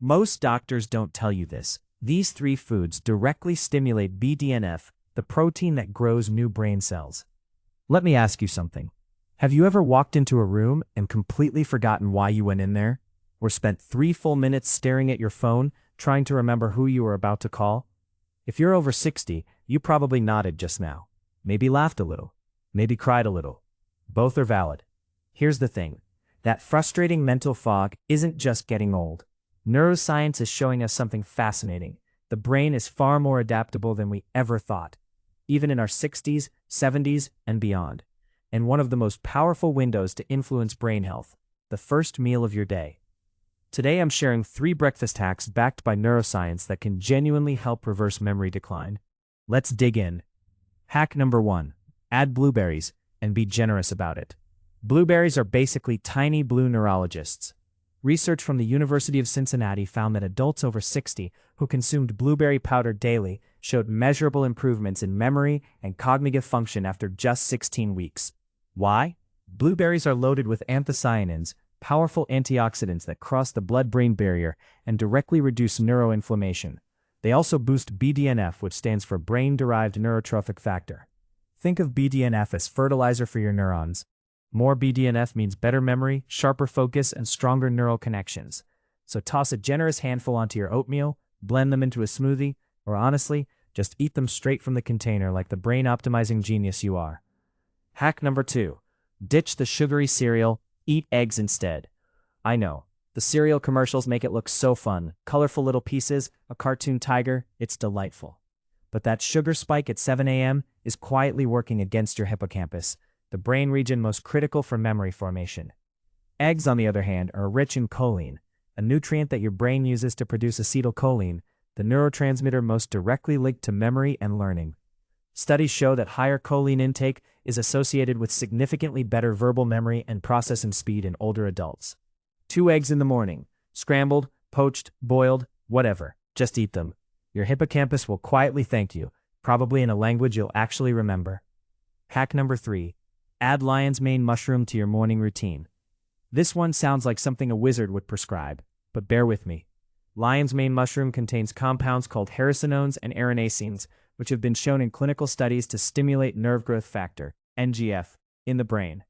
Most doctors don't tell you this. These three foods directly stimulate BDNF, the protein that grows new brain cells. Let me ask you something. Have you ever walked into a room and completely forgotten why you went in there? Or spent 3 full minutes staring at your phone, trying to remember who you were about to call? If you're over 60, you probably nodded just now. Maybe laughed a little. Maybe cried a little. Both are valid. Here's the thing. That frustrating mental fog isn't just getting old. Neuroscience is showing us something fascinating. The brain is far more adaptable than we ever thought, even in our 60s, 70s, and beyond. And one of the most powerful windows to influence brain health, the first meal of your day. Today I'm sharing 3 breakfast hacks backed by neuroscience that can genuinely help reverse memory decline. Let's dig in. Hack number 1. Add blueberries, and be generous about it. Blueberries are basically tiny blue neurologists. Research from the University of Cincinnati found that adults over 60 who consumed blueberry powder daily showed measurable improvements in memory and cognitive function after just 16 weeks. Why? Blueberries are loaded with anthocyanins, powerful antioxidants that cross the blood-brain barrier and directly reduce neuroinflammation. They also boost BDNF, which stands for brain-derived neurotrophic factor. Think of BDNF as fertilizer for your neurons. More BDNF means better memory, sharper focus, and stronger neural connections. So toss a generous handful onto your oatmeal, blend them into a smoothie, or honestly, just eat them straight from the container like the brain-optimizing genius you are. Hack number 2. Ditch the sugary cereal, eat eggs instead. I know, the cereal commercials make it look so fun. Colorful little pieces, a cartoon tiger, it's delightful. But that sugar spike at 7 a.m. is quietly working against your hippocampus, the brain region most critical for memory formation. Eggs, on the other hand, are rich in choline, a nutrient that your brain uses to produce acetylcholine, the neurotransmitter most directly linked to memory and learning. Studies show that higher choline intake is associated with significantly better verbal memory and processing speed in older adults. 2 eggs in the morning, scrambled, poached, boiled, whatever, just eat them. Your hippocampus will quietly thank you, probably in a language you'll actually remember. Hack number 3. Add lion's mane mushroom to your morning routine. This one sounds like something a wizard would prescribe, but bear with me. Lion's mane mushroom contains compounds called hericenones and erinacines, which have been shown in clinical studies to stimulate nerve growth factor, NGF, in the brain.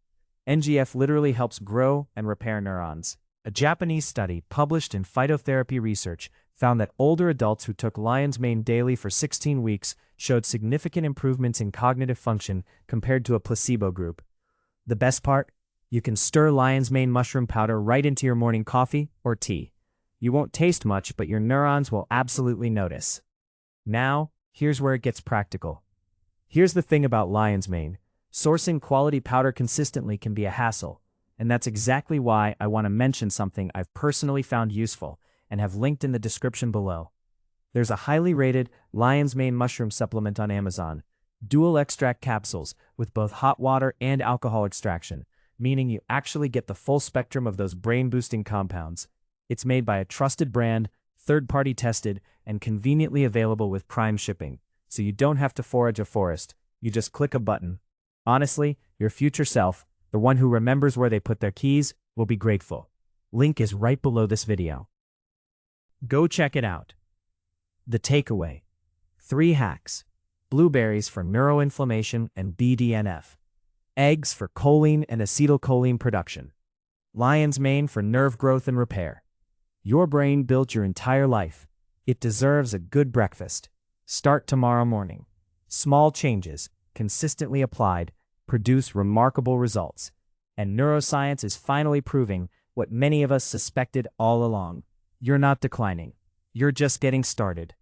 NGF literally helps grow and repair neurons. A Japanese study published in Phytotherapy Research found that older adults who took lion's mane daily for 16 weeks showed significant improvements in cognitive function compared to a placebo group. The best part? You can stir lion's mane mushroom powder right into your morning coffee or tea. You won't taste much, but your neurons will absolutely notice. Now, here's where it gets practical. Here's the thing about lion's mane. Sourcing quality powder consistently can be a hassle, and that's exactly why I want to mention something I've personally found useful and have linked in the description below. There's a highly rated lion's mane mushroom supplement on Amazon, dual extract capsules with both hot water and alcohol extraction, meaning you actually get the full spectrum of those brain-boosting compounds. It's made by a trusted brand, third-party tested, and conveniently available with Prime shipping, so you don't have to forage a forest, you just click a button. Honestly, your future self, the one who remembers where they put their keys, will be grateful. Link is right below this video. Go check it out. The takeaway. 3 hacks. Blueberries for neuroinflammation and BDNF. Eggs for choline and acetylcholine production. Lion's mane for nerve growth and repair. Your brain built your entire life. It deserves a good breakfast. Start tomorrow morning. Small changes, consistently applied, produce remarkable results. And neuroscience is finally proving what many of us suspected all along. You're not declining. You're just getting started.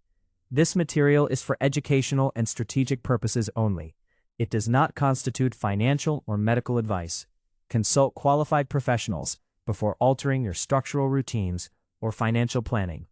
This material is for educational and strategic purposes only. It does not constitute financial or medical advice. Consult qualified professionals before altering your structural routines or financial planning.